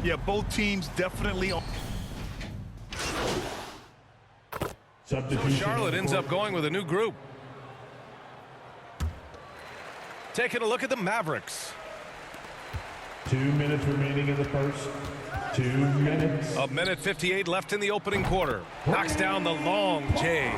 Yeah, both teams definitely on. So Charlotte ends up going with a new group. Taking a look at the Mavericks. 2 minutes remaining in the first. 2 minutes. A minute 58 left in the opening quarter. Knocks down the long J.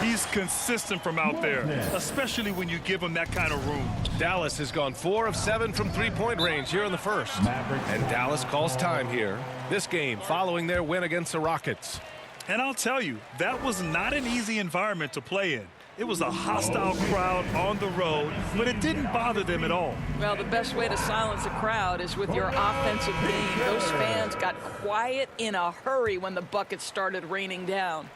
He's consistent from out there, especially when you give him that kind of room. Dallas has gone 4 of 7 from three-point range here in the first. And Dallas calls time here. This game following their win against the Rockets. And I'll tell you, that was not an easy environment to play in. It was a hostile crowd on the road, but it didn't bother them at all. Well, the best way to silence a crowd is with your offensive game. Those fans got quiet in a hurry when the buckets started raining down.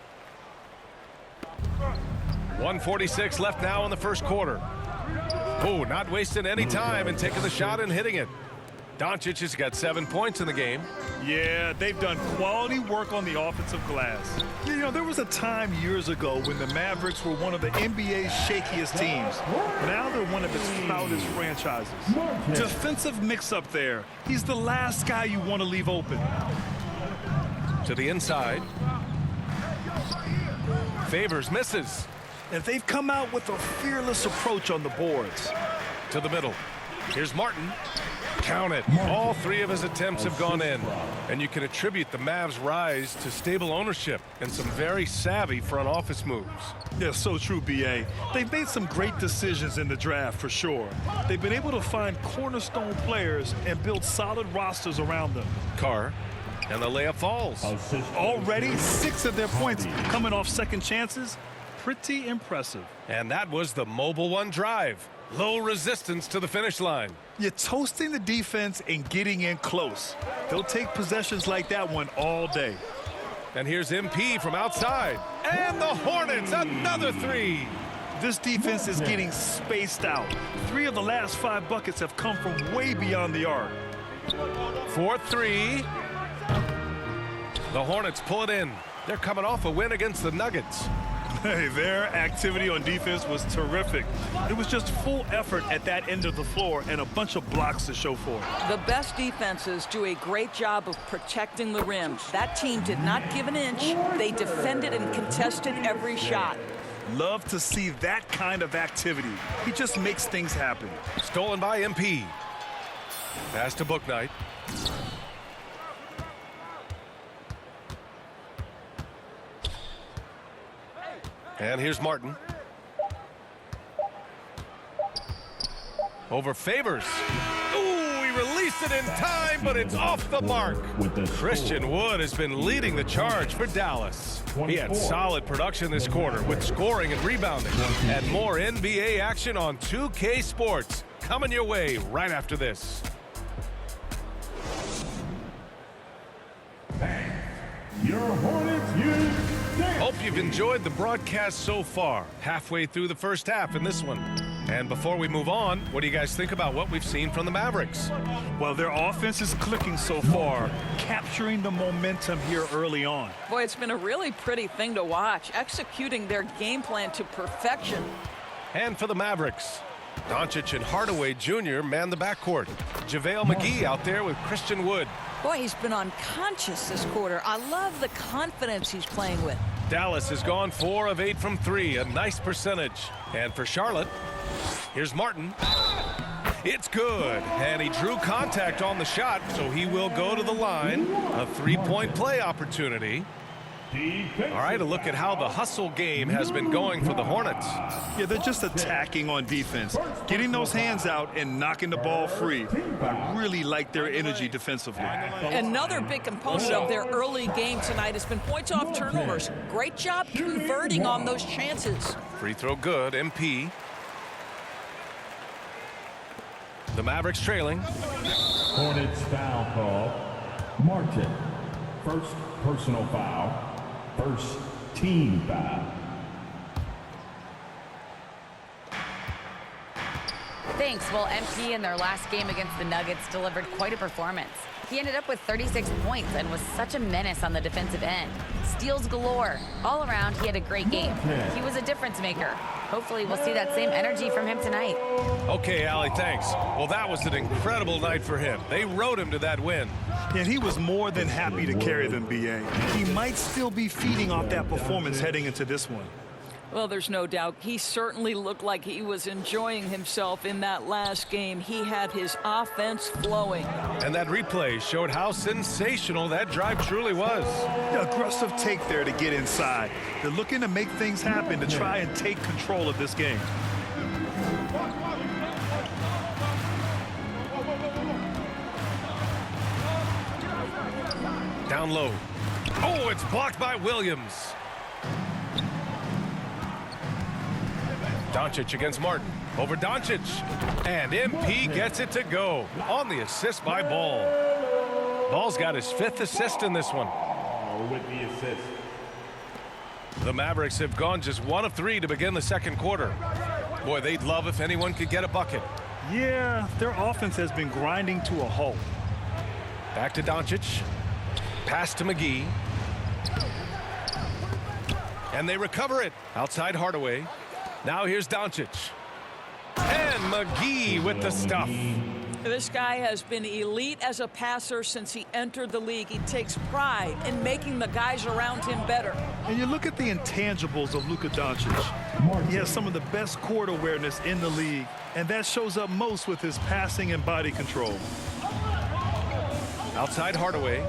1:46 left now in the first quarter. Oh, not wasting any time and taking the shot and hitting it. Doncic has got 7 points in the game. Yeah, they've done quality work on the offensive glass. You know, there was a time years ago when the Mavericks were one of the NBA's shakiest teams. Now they're one of its proudest franchises. Defensive mix-up there. He's the last guy you want to leave open. To the inside. Favors misses. And they've come out with a fearless approach on the boards. To the middle. Here's Martin. Count it. All 3 of his attempts have gone in. And you can attribute the Mavs' rise to stable ownership and some very savvy front office moves. Yeah, so true, B.A. They've made some great decisions in the draft, for sure. They've been able to find cornerstone players and build solid rosters around them. Carr. And the layup falls. Already 6 of their points coming off second chances. Pretty impressive. And that was the Mobile One drive. Low resistance to the finish line. You're toasting the defense and getting in close. They'll take possessions like that one all day. And here's MP from outside. And the Hornets, another 3. This defense is getting spaced out. 3 of the last 5 buckets have come from way beyond the arc. 4-3. The Hornets pull it in. They're coming off a win against the Nuggets. Hey, their activity on defense was terrific. It was just full effort at that end of the floor and a bunch of blocks to show for it. The best defenses do a great job of protecting the rim. That team did not give an inch. They defended and contested every shot. Love to see that kind of activity. He just makes things happen. Stolen by MP. Pass to Bouknight. And here's Martin. Over Favors. Ooh, he released it in time, but it's off the mark. Christian Wood has been leading the charge for Dallas. He had solid production this quarter with scoring and rebounding. And more NBA action on 2K Sports coming your way right after this. Your Hornets use. Hope you've enjoyed the broadcast so far. Halfway through the first half in this one. And before we move on, what do you guys think about what we've seen from the Mavericks? Well, their offense is clicking so far, capturing the momentum here early on. Boy, it's been a really pretty thing to watch, executing their game plan to perfection. And for the Mavericks, Doncic and Hardaway Jr. man the backcourt. JaVale McGee out there with Christian Wood. Boy, he's been unconscious this quarter. I love the confidence he's playing with. Dallas has gone 4 of 8 from 3, a nice percentage. And for Charlotte, here's Martin. It's good, and he drew contact on the shot, so he will go to the line. A 3-point play opportunity. All right, a look at how the hustle game has been going for the Hornets. Yeah, they're just attacking on defense, getting those hands out and knocking the ball free. I really like their energy defensively. Another big component of their early game tonight has been points off turnovers. Great job converting on those chances. Free throw good, MP. The Mavericks trailing. Hornets foul call. Martin. First personal foul. First team foul. Thanks. Well, MP in their last game against the Nuggets delivered quite a performance. He ended up with 36 points and was such a menace on the defensive end. Steals galore. All around, he had a great game. He was a difference maker. Hopefully, we'll see that same energy from him tonight. Okay, Allie, thanks. Well, that was an incredible night for him. They rode him to that win. And he was more than happy to carry them, B.A. He might still be feeding off that performance heading into this one. Well, there's no doubt. He certainly looked like he was enjoying himself in that last game. He had his offense flowing. And that replay showed how sensational that drive truly was. Aggressive take there to get inside. They're looking to make things happen to try and take control of this game. Down low. Oh, it's blocked by Williams. Doncic against Martin. Over Doncic. And MP gets it to go on the assist by Ball. Ball's got his 5th assist in this one. With the assist. The Mavericks have gone just 1 of 3 to begin the second quarter. Boy, they'd love if anyone could get a bucket. Yeah, their offense has been grinding to a halt. Back to Doncic. Pass to McGee. And they recover it. Outside Hardaway. Now here's Doncic. And McGee with the stuff. This guy has been elite as a passer since he entered the league. He takes pride in making the guys around him better. And you look at the intangibles of Luka Doncic. He has some of the best court awareness in the league, and that shows up most with his passing and body control. Outside Hardaway.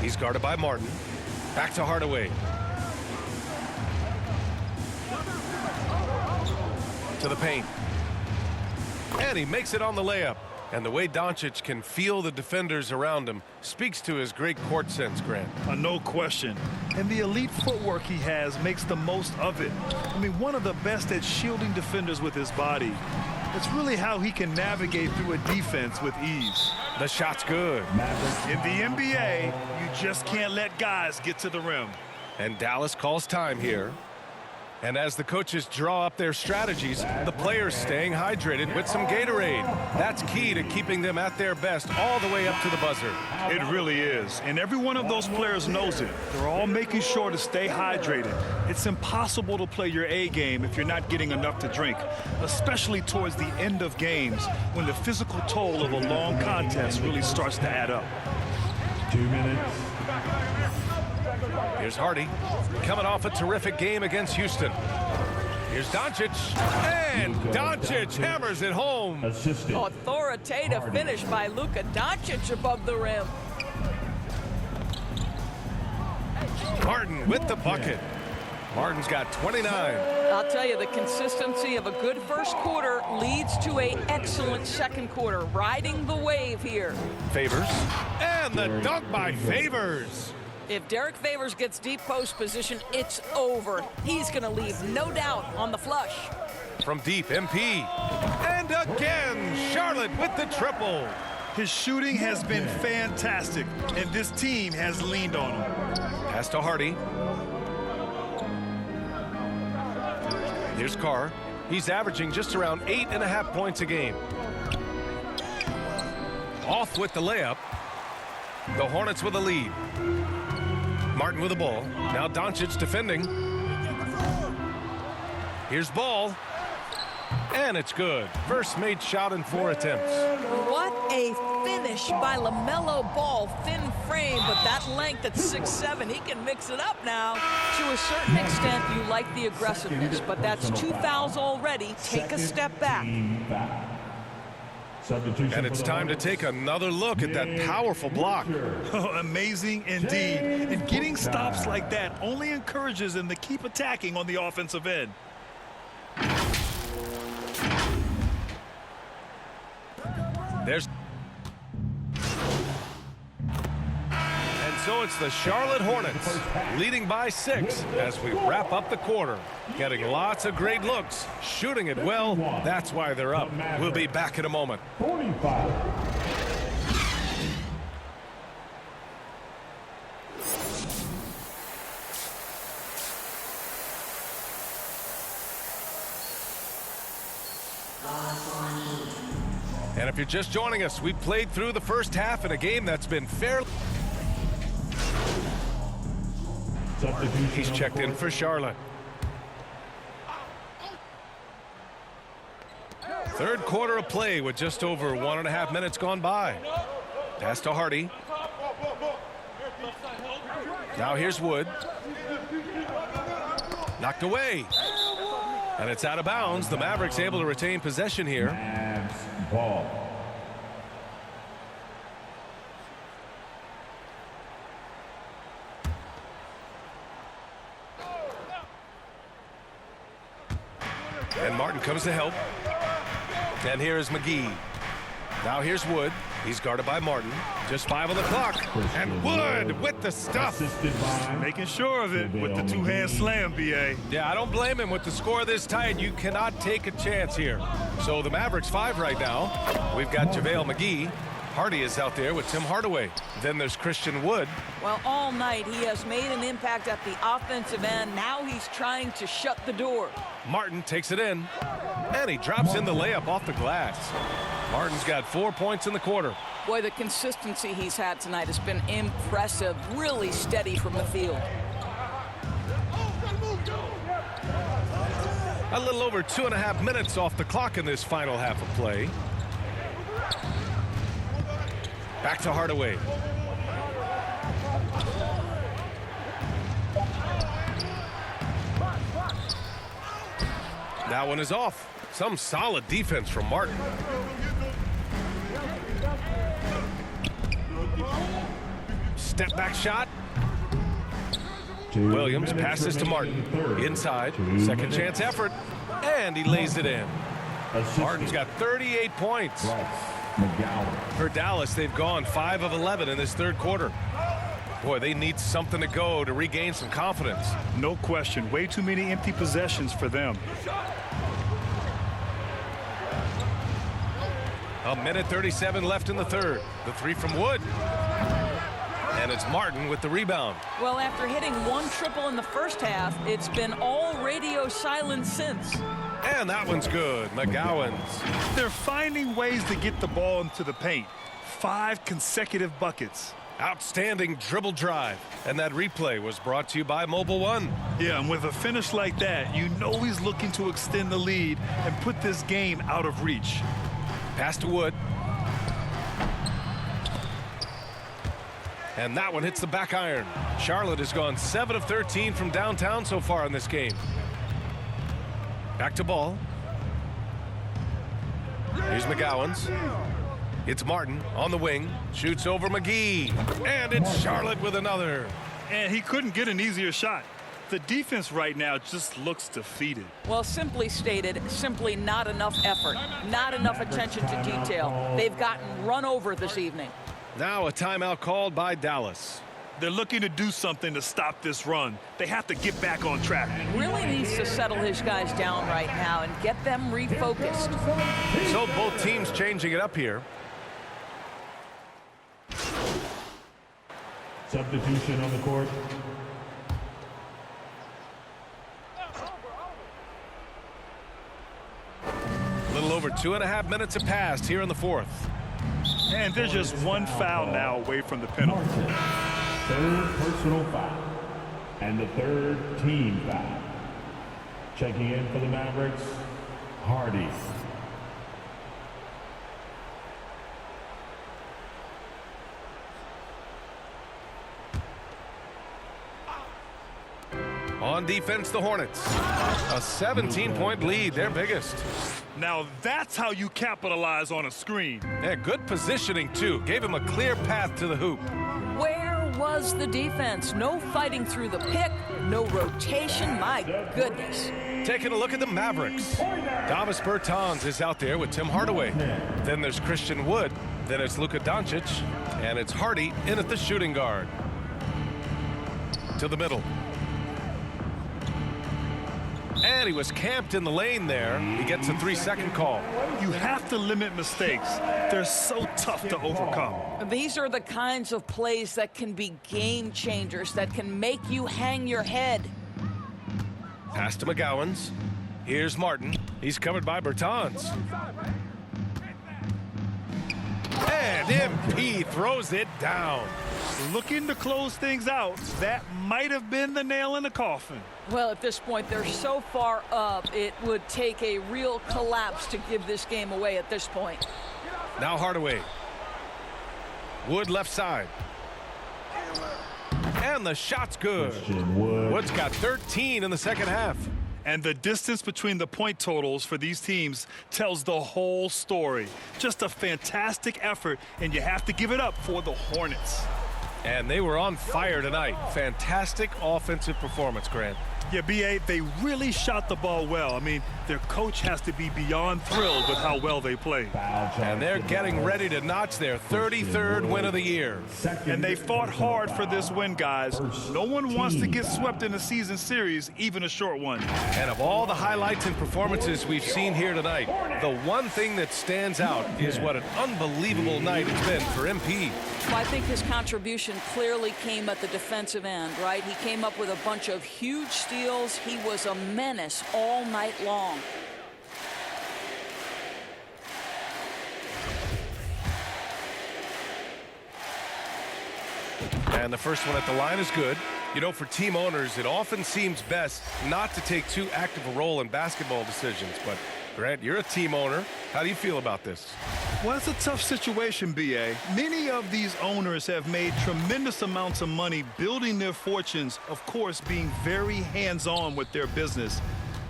He's guarded by Martin. Back to Hardaway. To the paint. And he makes it on the layup. And the way Doncic can feel the defenders around him speaks to his great court sense, Grant. No question. And the elite footwork he has makes the most of it. I mean, one of the best at shielding defenders with his body. It's really how he can navigate through a defense with ease. The shot's good. In the NBA, you just can't let guys get to the rim. And Dallas calls time here. And as the coaches draw up their strategies, the players staying hydrated with some Gatorade. That's key to keeping them at their best all the way up to the buzzer. It really is. And every one of those players knows it. They're all making sure to stay hydrated. It's impossible to play your A game if you're not getting enough to drink, especially towards the end of games when the physical toll of a long contest really starts to add up. 2 minutes. Here's Hardy, coming off a terrific game against Houston. Here's Doncic, and Doncic hammers it home. Assisted. Authoritative finish by Luka Doncic above the rim. Martin with the bucket. Martin's got 29. I'll tell you, the consistency of a good first quarter leads to an excellent second quarter. Riding the wave here. Favors, and the dunk by Favors. If Derek Favors gets deep post position, it's over. He's going to leave no doubt on the flush. From deep, MP. And again, Charlotte with the triple. His shooting has been fantastic, and this team has leaned on him. Pass to Hardy. Here's Carr. He's averaging just around 8.5 points a game. Off with the layup. The Hornets with a lead. Martin with the ball. Now Doncic defending. Here's Ball. And it's good. First made shot in 4 attempts. What a finish by LaMelo Ball. Thin frame, but that length at 6'7", he can mix it up now. To a certain extent, you like the aggressiveness, but that's 2 fouls already. Take a step back. And it's time to take another look at that powerful block. Oh, amazing indeed. And getting stops like that only encourages them to keep attacking on the offensive end. There's... And so it's the Charlotte Hornets leading by 6 as we wrap up the quarter. Getting lots of great looks, shooting it well. That's why they're up. We'll be back in a moment. 45. And if you're just joining us, we played through the first half in a game that's been fairly... He's checked in for Charlotte. Third quarter of play with just over 1.5 minutes gone by. Pass to Hardy. Now here's Wood. Knocked away. And it's out of bounds. The Mavericks able to retain possession here. Mavs ball. And Martin comes to help. And here is McGee. Now here's Wood. He's guarded by Martin. Just 5 on the clock. And Wood with the stuff. Making sure of it with the two-hand slam, B.A. Yeah, I don't blame him. With the score this tight, you cannot take a chance here. So the Mavericks 5 right now. We've got JaVale McGee. Hardy is out there with Tim Hardaway. Then there's Christian Wood. Well, all night he has made an impact at the offensive end. Now he's trying to shut the door. Martin takes it in. And he drops in the layup off the glass. Martin's got 4 points in the quarter. Boy, the consistency he's had tonight has been impressive. Really steady from the field. A little over 2.5 minutes off the clock in this final half of play. Back to Hardaway. That one is off. Some solid defense from Martin. Step back shot. Williams passes to Martin. Inside. Second chance effort. And he lays it in. Martin's got 38 points. For Dallas, they've gone 5 of 11 in this third quarter. Boy, they need something to go to regain some confidence. No question. Way too many empty possessions for them. A minute 37 left in the third. The three from Wood. And it's Martin with the rebound. Well, after hitting 1 triple in the first half, it's been all radio silence since. And that one's good. McGowan's. They're finding ways to get the ball into the paint. 5 consecutive buckets. Outstanding dribble drive. And that replay was brought to you by Mobile One. Yeah, and with a finish like that, you know he's looking to extend the lead and put this game out of reach. Pass to Wood. And that one hits the back iron. Charlotte has gone 7 of 13 from downtown so far in this game. Back to Ball. Here's McGowan's. It's Martin on the wing. Shoots over McGee. And it's Charlotte with another. And he couldn't get an easier shot. The defense right now just looks defeated. Well, simply stated, simply not enough effort, not enough attention to detail. They've gotten run over this evening. Now a timeout called by Dallas. They're looking to do something to stop this run. They have to get back on track. Really needs to settle his guys down right now and get them refocused. So both teams changing it up here. Substitution on the court. A little over 2.5 minutes have passed here in the fourth. And they're just 1 foul now away from the penalty. Third personal foul. And the third team foul. Checking in for the Mavericks, Hardy. On defense, the Hornets. A 17-point lead, their biggest. Now that's how you capitalize on a screen. Yeah, good positioning, too. Gave him a clear path to the hoop. Where was the defense? No fighting through the pick, no rotation. My goodness. Taking a look at the Mavericks. Davis Bertans is out there with Tim Hardaway. Then there's Christian Wood. Then it's Luka Doncic. And it's Hardy in at the shooting guard. To the middle. And he was camped in the lane there. He gets a 3-second call. You have to limit mistakes. They're so tough to overcome. These are the kinds of plays that can be game changers, that can make you hang your head. Pass to McGowan's. Here's Martin. He's covered by Bertans. And MP throws it down. Looking to close things out. That might have been the nail in the coffin. Well, at this point, they're so far up, it would take a real collapse to give this game away at this point. Now Hardaway. Wood left side. And the shot's good. Wood's got 13 in the second half. And the distance between the point totals for these teams tells the whole story. Just a fantastic effort, and you have to give it up for the Hornets. And they were on fire tonight. Fantastic offensive performance, Grant. Yeah, B.A., they really shot the ball well. I mean, their coach has to be beyond thrilled with how well they played. And they're getting ready to notch their 33rd win of the year. And they fought hard for this win, guys. No one wants to get swept in a season series, even a short one. And of all the highlights and performances we've seen here tonight, the one thing that stands out is what an unbelievable night it's been for MP. Well, I think his contribution clearly came at the defensive end, right? He came up with a bunch of huge steals. He was a menace all night long. And the first one at the line is good. You know, for team owners, it often seems best not to take too active a role in basketball decisions. But, Grant, you're a team owner. How do you feel about this? Well, it's a tough situation, B.A. Many of these owners have made tremendous amounts of money building their fortunes, of course, being very hands-on with their business.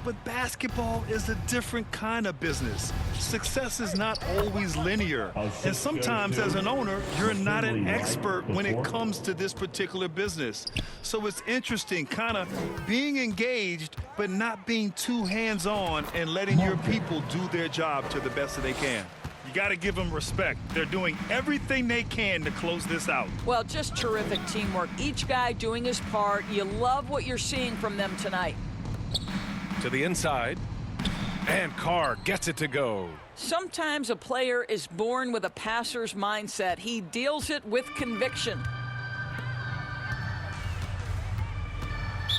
But basketball is a different kind of business. Success is not always linear. And sometimes as an owner, you're not an expert when it comes to this particular business. So it's interesting kind of being engaged, but not being too hands-on and letting your people do their job to the best that they can. You got to give them respect. They're doing everything they can to close this out. Well, just terrific teamwork. Each guy doing his part. You love what you're seeing from them tonight. To the inside, and Carr gets it to go. Sometimes a player is born with a passer's mindset. He deals it with conviction.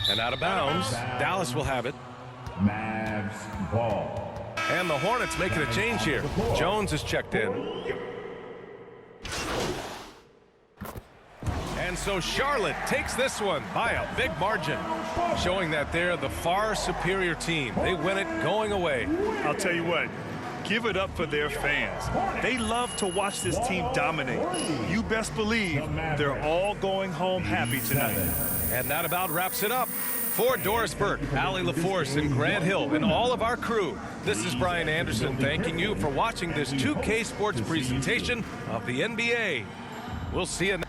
And out of bounds, Dallas will have it. Mavs ball. And the Hornets making a change here. Jones is checked in. And so Charlotte takes this one by a big margin, showing that they're the far superior team. They win it going away. I'll tell you what, give it up for their fans. They love to watch this team dominate. You best believe they're all going home happy tonight. And that about wraps it up. For Doris Burke, Allie LaForce, and Grant Hill, and all of our crew, this is Brian Anderson thanking you for watching this 2K Sports presentation of the NBA. We'll see you next.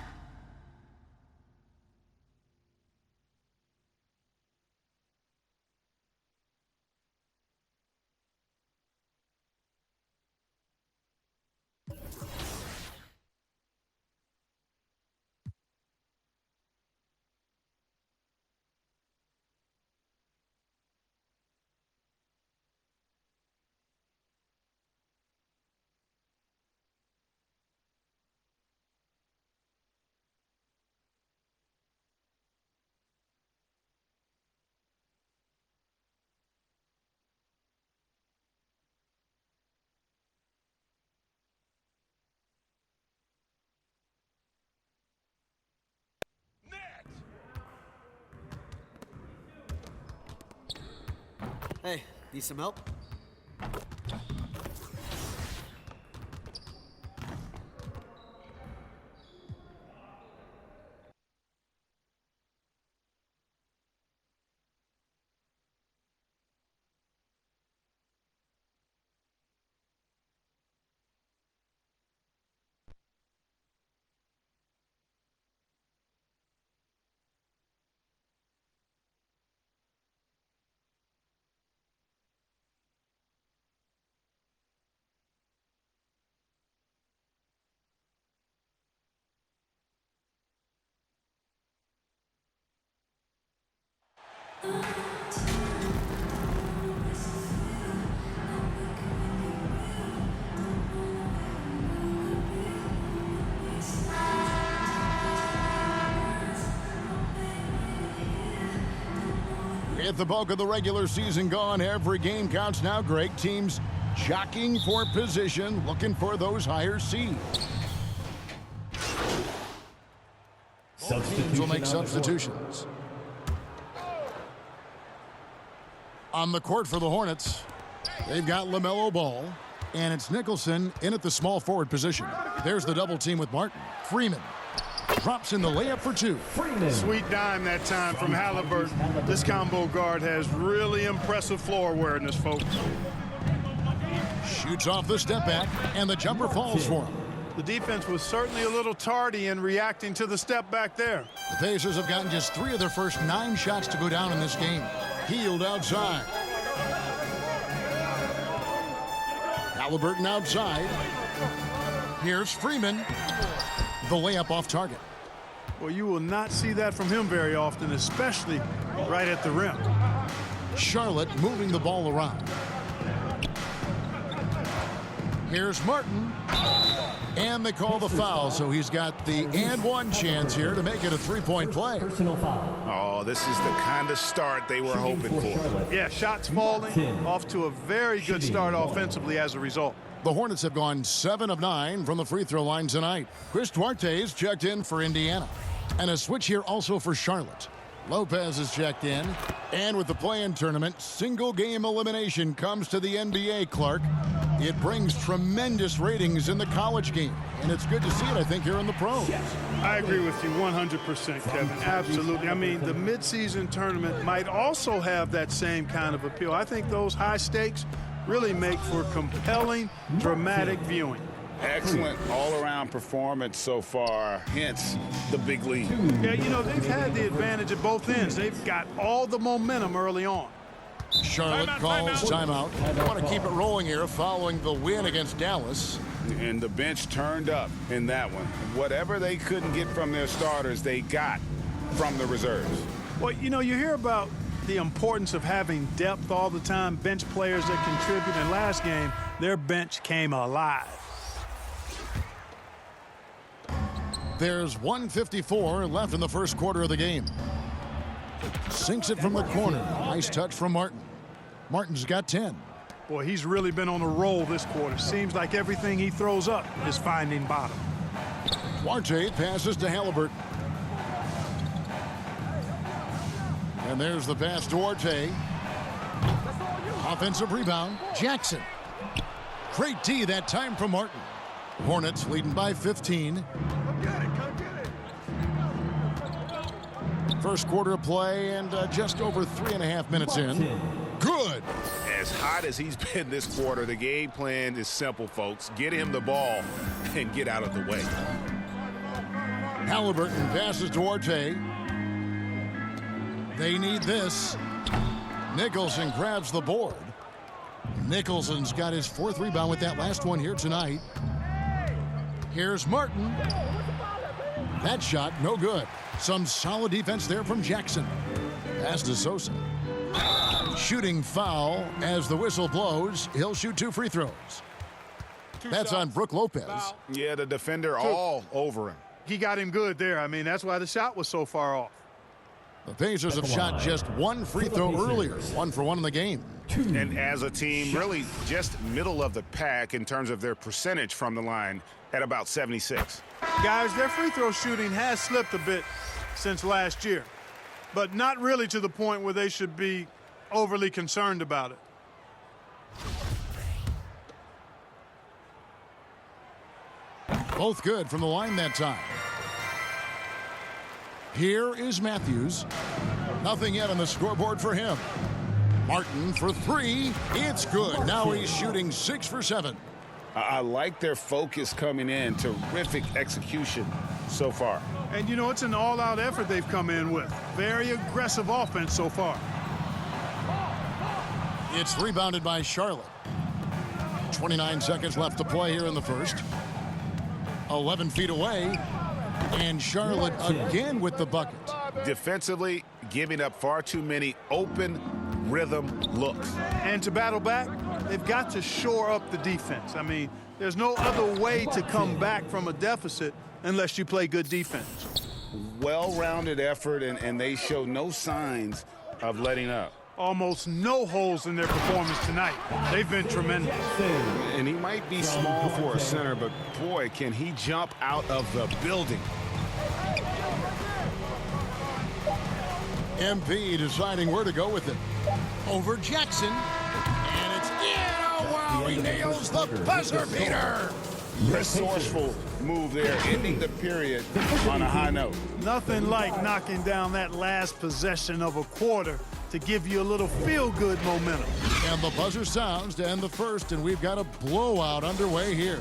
Hey, need some help? With the bulk of the regular season gone, every game counts now. Great teams jockeying for position, looking for those higher seeds. Teams will make substitutions. On the court for the Hornets, they've got LaMelo Ball, and it's Nicholson in at the small forward position. There's the double team with Martin. Freeman drops in the layup for two. Sweet dime that time from Halliburton. This combo guard has really impressive floor awareness, folks. Shoots off the step back, and the jumper falls for him. The defense was certainly a little tardy in reacting to the step back there. The Pacers have gotten just 3 of their first 9 shots to go down in this game. Healed outside. Halliburton outside. Here's Freeman. The layup off target. Well, you will not see that from him very often, especially right at the rim. Charlotte moving the ball around. Here's Martin. And they call the foul, so he's got the and one chance here to make it a 3-point play. Oh, this is the kind of start they were hoping for. Yeah, shots falling, off to a very good start offensively as a result. The Hornets have gone 7 of 9 from the free throw line tonight. Chris Duarte's checked in for Indiana. And a switch here also for Charlotte. Lopez is checked in. And with the play-in tournament, single-game elimination comes to the NBA, Clark. It brings tremendous ratings in the college game. And it's good to see it, I think, here in the pros. I agree with you 100%, Kevin. Absolutely. I mean, the midseason tournament might also have that same kind of appeal. I think those high stakes really make for compelling, dramatic viewing. Excellent all-around performance so far, hence the big lead. Yeah, you know, they've had the advantage at both ends. They've got all the momentum early on. Charlotte calls timeout. They want to keep it rolling here following the win against Dallas. And the bench turned up in that one. Whatever they couldn't get from their starters, they got from the reserves. Well, you know, you hear about the importance of having depth all the time, bench players that contribute. In last game, their bench came alive. There's 1:54 left in the first quarter of the game. Sinks it from the corner. Nice touch from Martin. Martin's got 10. Boy, he's really been on a roll this quarter. Seems like everything he throws up is finding bottom. Duarte passes to Halliburton. And there's the pass to Duarte. Offensive rebound. Jackson. Great D that time from Martin. Hornets leading by 15. First quarter of play and just over 3.5 minutes in. Good. As hot as he's been this quarter, the game plan is simple, folks. Get him the ball and get out of the way. Halliburton passes to Duarte. They need this. Nicholson grabs the board. Nicholson's got his 4th rebound with that last one here tonight. Here's Martin. That shot, no good. Some solid defense there from Jackson. Pass to Sosa. Shooting foul as the whistle blows. He'll shoot 2 free throws. That's on Brook Lopez. Yeah, the defender all over him. He got him good there. I mean, that's why the shot was so far off. The Pacers have shot just 1 free throw earlier. 1 for 1 in the game. And as a team, really just middle of the pack in terms of their percentage from the line at about 76. Guys, their free throw shooting has slipped a bit since last year, but not really to the point where they should be overly concerned about it. Both good from the line that time. Here is Matthews. Nothing yet on the scoreboard for him. Martin for 3. It's good. Now he's shooting 6 for 7. I like their focus coming in. Terrific execution so far. And, you know, it's an all-out effort they've come in with. Very aggressive offense so far. It's rebounded by Charlotte. 29 seconds left to play here in the first. 11 feet away. And Charlotte again with the bucket. Defensively, giving up far too many open rhythm looks. And to battle back, they've got to shore up the defense. I mean, there's no other way to come back from a deficit unless you play good defense. Well-rounded effort, and they show no signs of letting up. Almost no holes in their performance tonight. They've been tremendous. And he might be small for a center, but boy, can he jump out of the building. MP deciding where to go with it. over Jackson. And it's in. Oh, wow, he nails the buzzer beater. Resourceful move there, ending the period on a high note. Nothing like knocking down that last possession of a quarter to give you a little feel-good momentum. And the buzzer sounds to end the first, and we've got a blowout underway here.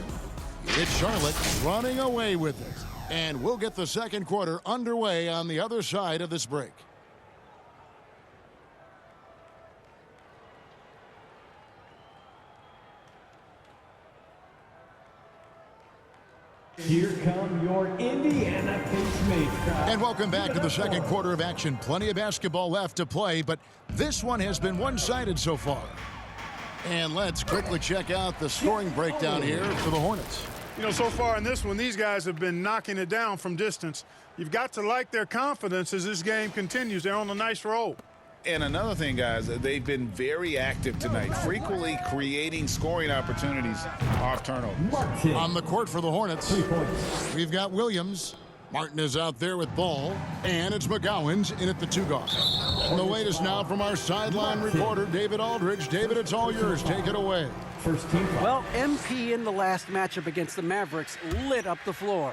It's Charlotte running away with it. And we'll get the second quarter underway on the other side of this break. Here come your Indiana Pacemaker. And welcome back to the second quarter of action. Plenty of basketball left to play, but this one has been one-sided so far. And let's quickly check out the scoring breakdown here for the Hornets. You know, so far in this one, these guys have been knocking it down from distance. You've got to like their confidence as this game continues. They're on a nice roll. And another thing, guys, they've been very active tonight, frequently creating scoring opportunities off turnovers. On the court for the Hornets, we've got Williams. Martin is out there with ball, and it's McGowan's in at the two guard. And the latest now from our sideline reporter, David Aldridge. David, it's all yours. Take it away. First team foul. Well, MP in the last matchup against the Mavericks lit up the floor.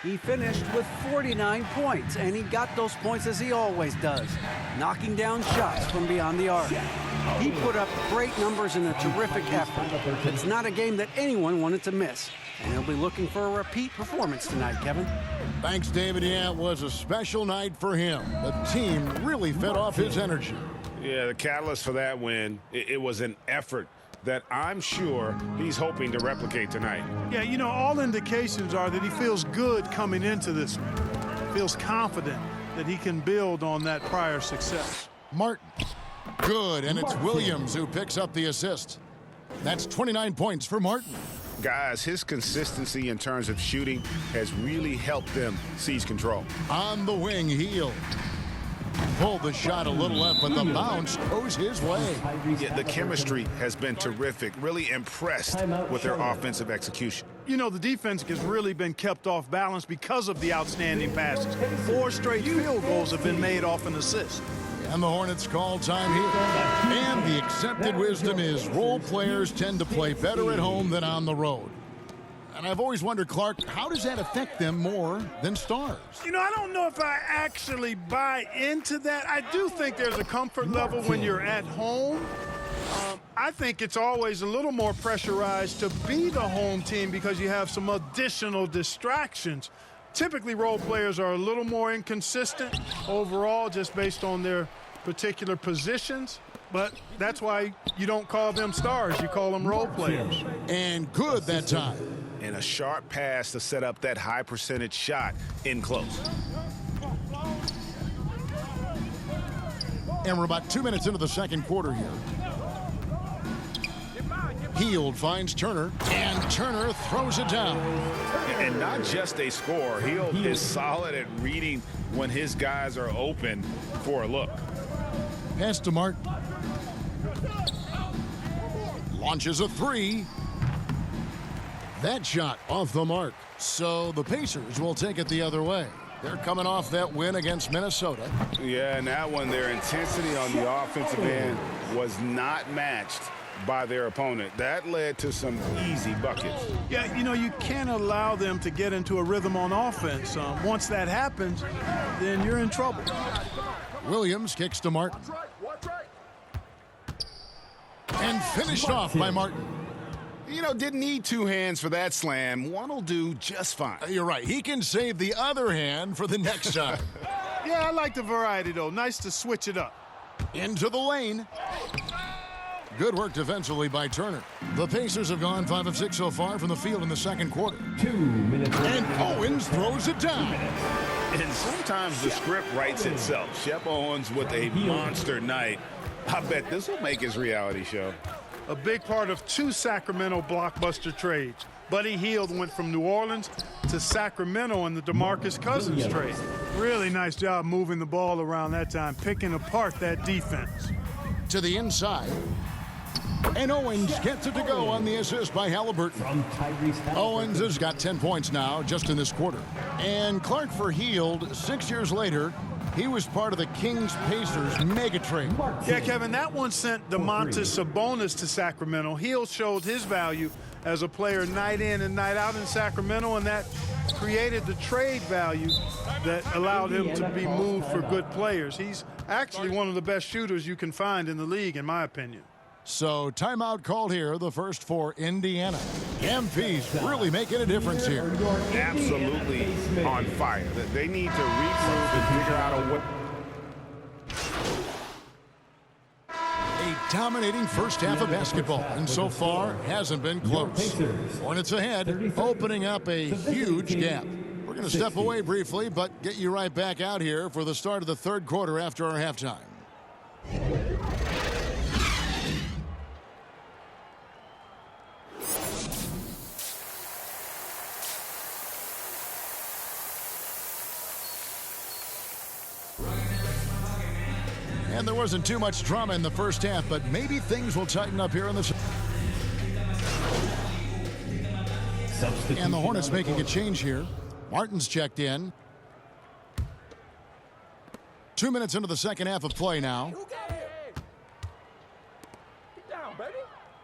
He finished with 49 points, and he got those points as he always does, knocking down shots from beyond the arc. He put up great numbers in a terrific effort. It's not a game that anyone wanted to miss, and he'll be looking for a repeat performance tonight, Kevin. Thanks, David. Yeah, it was a special night for him. The team really fed off his energy. Yeah, the catalyst for that win, it was an effort that I'm sure he's hoping to replicate tonight. Yeah, you know, all indications are that he feels good coming into this one. Feels confident that he can build on that prior success. Martin, good, and it's Williams who picks up the assist. That's 29 points for Martin. Guys, his consistency in terms of shooting has really helped them seize control. On the wing, Heel. Pulled the shot a little left, but the bounce goes his way. Yeah, the chemistry has been terrific. Really impressed with their offensive execution. You know, the defense has really been kept off balance because of the outstanding passes. 4 straight field goals have been made off an assist. And the Hornets call time here. And the accepted wisdom is role players tend to play better at home than on the road. And I've always wondered, Clark, how does that affect them more than stars? You know, I don't know if I actually buy into that. I do think there's a comfort level when you're at home. I think it's always a little more pressurized to be the home team because you have some additional distractions. Typically, role players are a little more inconsistent overall just based on their particular positions. But that's why you don't call them stars. You call them role players. And good that time. And a sharp pass to set up that high percentage shot in close. And we're about 2 minutes into the second quarter here. Heald finds Turner, and Turner throws it down. And not just a score. Heald is solid at reading when his guys are open for a look. Pass to Martin. Launches a three. That shot off the mark. So the Pacers will take it the other way. They're coming off that win against Minnesota. Yeah, and that one, their intensity on the offensive end was not matched by their opponent. That led to some easy buckets. Yeah, you know, you can't allow them to get into a rhythm on offense. Once that happens, then you're in trouble. Williams kicks to Martin. And finished off by Martin. You know, didn't need 2 hands for that slam. One will do just fine. You're right. He can save the other hand for the next time. Yeah, I like the variety, though. Nice to switch it up. Into the lane. Good work defensively by Turner. The Pacers have gone 5 of 6 so far from the field in the second quarter. 2 minutes. And Owens throws it down. And sometimes the script writes itself. Shep Owens with a monster night. I bet this will make his reality show. A big part of 2 Sacramento blockbuster trades. Buddy Hield went from New Orleans to Sacramento in the DeMarcus Cousins trade. Really nice job moving the ball around that time, picking apart that defense. To the inside. And Owens gets it to go on the assist by Halliburton. Owens has got 10 points now just in this quarter. And Clark for Hield, 6 years later, he was part of the Kings-Pacers mega trade. Yeah, Kevin, that one sent Domantas Sabonis to Sacramento. Hield showed his value as a player night in and night out in Sacramento, and that created the trade value that allowed him to be moved for good players. He's actually one of the best shooters you can find in the league, in my opinion. So timeout called here, the first for Indiana. MP's really making a difference here. Absolutely on fire. They need to regroup and figure out a way. A dominating first half of basketball, and so far hasn't been close. Hornets ahead, opening up a huge gap. We're going to step away briefly, but get you right back out here for the start of the third quarter after our halftime. And there wasn't too much drama in the first half, but maybe things will tighten up here in the... And the Hornets making a change here. Martin's checked in. 2 minutes into the second half of play now.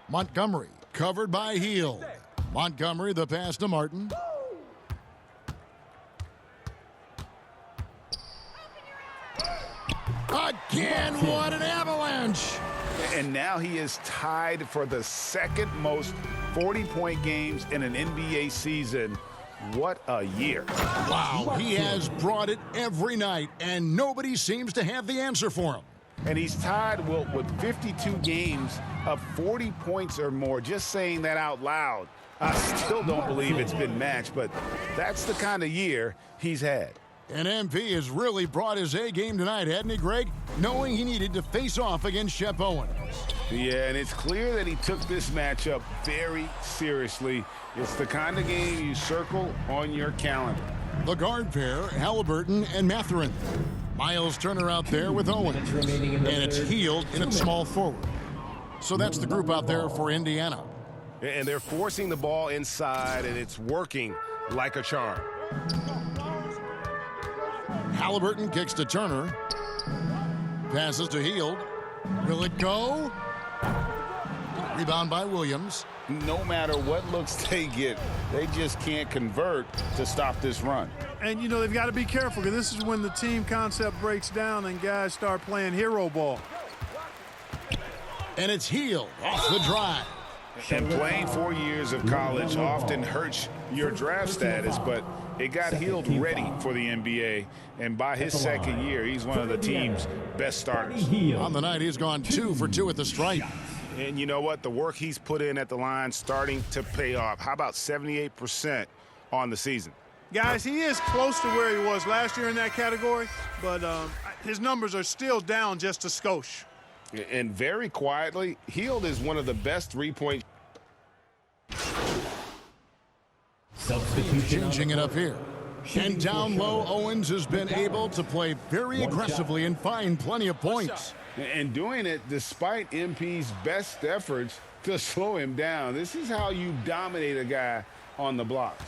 Montgomery covered by Hield. Montgomery, the pass to Martin. Again, what an avalanche! And now he is tied for the second most 40-point games in an NBA season. What a year. Wow, he has brought it every night, and nobody seems to have the answer for him. And he's tied, Wilt, with 52 games of 40 points or more. Just saying that out loud, I still don't believe it's been matched, but that's the kind of year he's had. And MP has really brought his A game tonight, hadn't he, Greg? Knowing he needed to face off against Shep Owens. Yeah, and it's clear that he took this matchup very seriously. It's the kind of game you circle on your calendar. The guard pair, Halliburton and Mathurin. Miles Turner out there with Owens. And it's Hield in at small forward. So that's the group out there for Indiana. And they're forcing the ball inside, and it's working like a charm. Halliburton kicks to Turner. Passes to Hield. Will it go? Rebound by Williams. No matter what looks they get, they just can't convert to stop this run. And, you know, they've got to be careful because this is when the team concept breaks down and guys start playing hero ball. And it's Hield off the drive. And playing 4 years of college often hurts your draft status, but it got Hield ready for the NBA. And by his second year, he's one of the team's best starters. On the night, he's gone 2 for 2 at the stripe. And you know what? The work he's put in at the line starting to pay off. How about 78% on the season? Guys, he is close to where he was last year in that category, but his numbers are still down just a skosh. And very quietly, Hield is one of the best three-point. Changing it up here. And down low, Owens has been able to play very aggressively and find plenty of points. And doing it despite MP's best efforts to slow him down. This is how you dominate a guy on the blocks.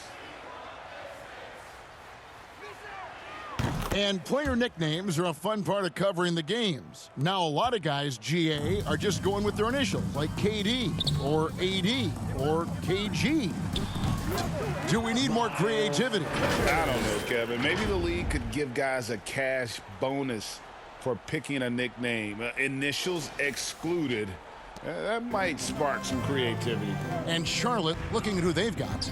And player nicknames are a fun part of covering the games. Now, a lot of guys, GA, are just going with their initials, like KD or AD or KG. Do we need more creativity? I don't know, Kevin. Maybe the league could give guys a cash bonus for picking a nickname. Initials excluded. That might spark some creativity. And Charlotte, looking at who they've got.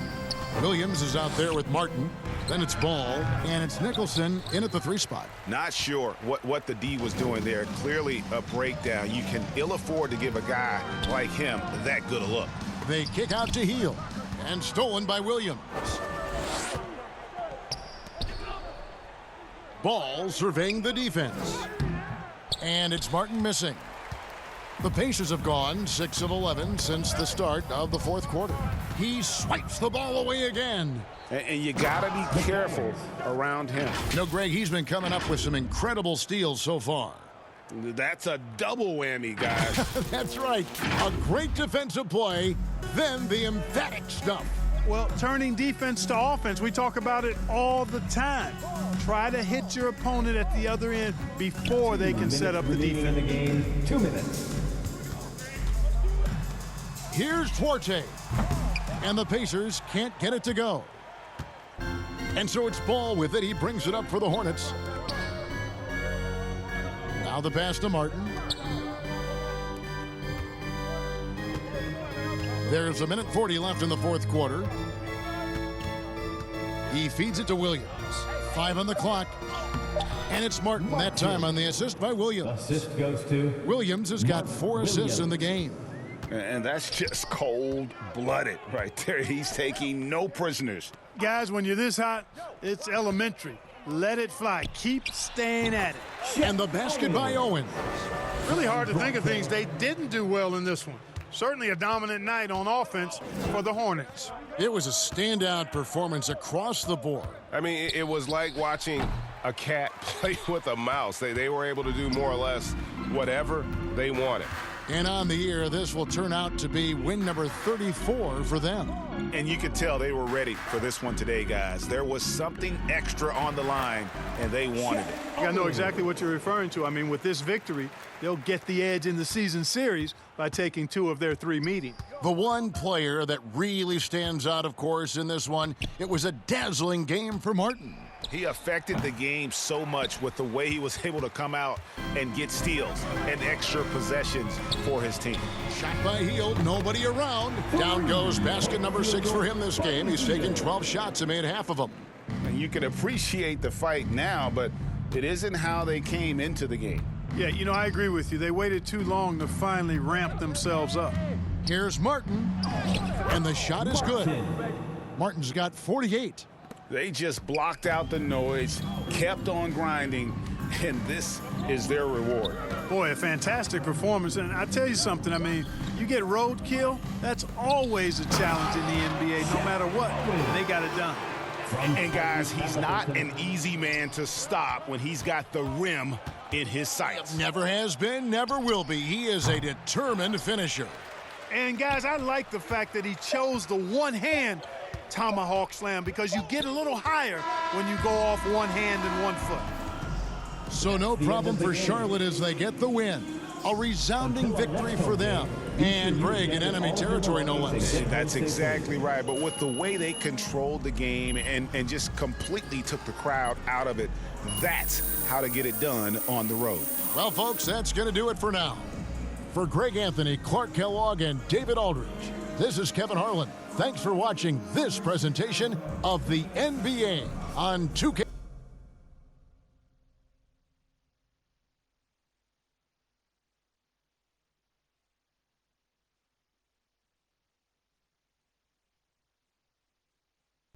Williams is out there with Martin. Then it's Ball, and it's Nicholson in at the 3 spot. Not sure what the D was doing there. Clearly a breakdown. You can ill afford to give a guy like him that good a look. They kick out to Hield, and stolen by Williams. Ball surveying the defense. And it's Martin missing. The Pacers have gone 6 of 11 since the start of the fourth quarter. He swipes the ball away again. And you got to be careful around him. You know, Greg, he's been coming up with some incredible steals so far. That's a double whammy, guys. That's right. A great defensive play, then the emphatic stuff. Well, turning defense to offense, we talk about it all the time. Try to hit your opponent at the other end before they can set up the defense. In the game, 2 minutes. Here's Duarte. And the Pacers can't get it to go. And so it's Ball with it. He brings it up for the Hornets. Now the pass to Martin. There's 1:40 left in the fourth quarter. He feeds it to Williams. 5 on the clock. And it's Martin that time on the assist by Williams. Assist goes to Williams has got 4 assists in the game. And that's just cold-blooded right there. He's taking no prisoners. Guys, when you're this hot, it's elementary. Let it fly. Keep staying at it. And the basket by Owen. Really hard to think of things they didn't do well in this one. Certainly a dominant night on offense for the Hornets. It was a standout performance across the board. I mean, it was like watching a cat play with a mouse. They were able to do more or less whatever they wanted. And on the year, this will turn out to be win number 34 for them. And you could tell they were ready for this one today, guys. There was something extra on the line, and they wanted it. I know exactly what you're referring to. I mean, with this victory, they'll get the edge in the season series by taking 2 of their 3 meetings. The one player that really stands out, of course, in this one, it was a dazzling game for Martin. He affected the game so much with the way he was able to come out and get steals and extra possessions for his team. Shot by Hield, nobody around. Down goes basket number 6 for him this game. He's taken 12 shots and made half of them. And you can appreciate the fight now, but it isn't how they came into the game. Yeah, you know, I agree with you. They waited too long to finally ramp themselves up. Here's Martin, and the shot is good. Martin's got 48. They just blocked out the noise, kept on grinding, and this is their reward. Boy, a fantastic performance. And I tell you something, I mean, you get roadkill, that's always a challenge in the NBA, no matter what. And they got it done. And guys, he's not an easy man to stop when he's got the rim in his sights. Never has been, never will be. He is a determined finisher. And guys, I like the fact that he chose the one-hand tomahawk slam because you get a little higher when you go off one hand and 1 foot. So no problem for Charlotte as they get the win. A resounding victory for them. And Greg in enemy territory, no less. That's exactly right. But with the way they controlled the game and just completely took the crowd out of it, that's how to get it done on the road. Well, folks, that's going to do it for now. For Greg Anthony, Clark Kellogg, and David Aldridge, this is Kevin Harlan. Thanks for watching this presentation of the NBA on 2K.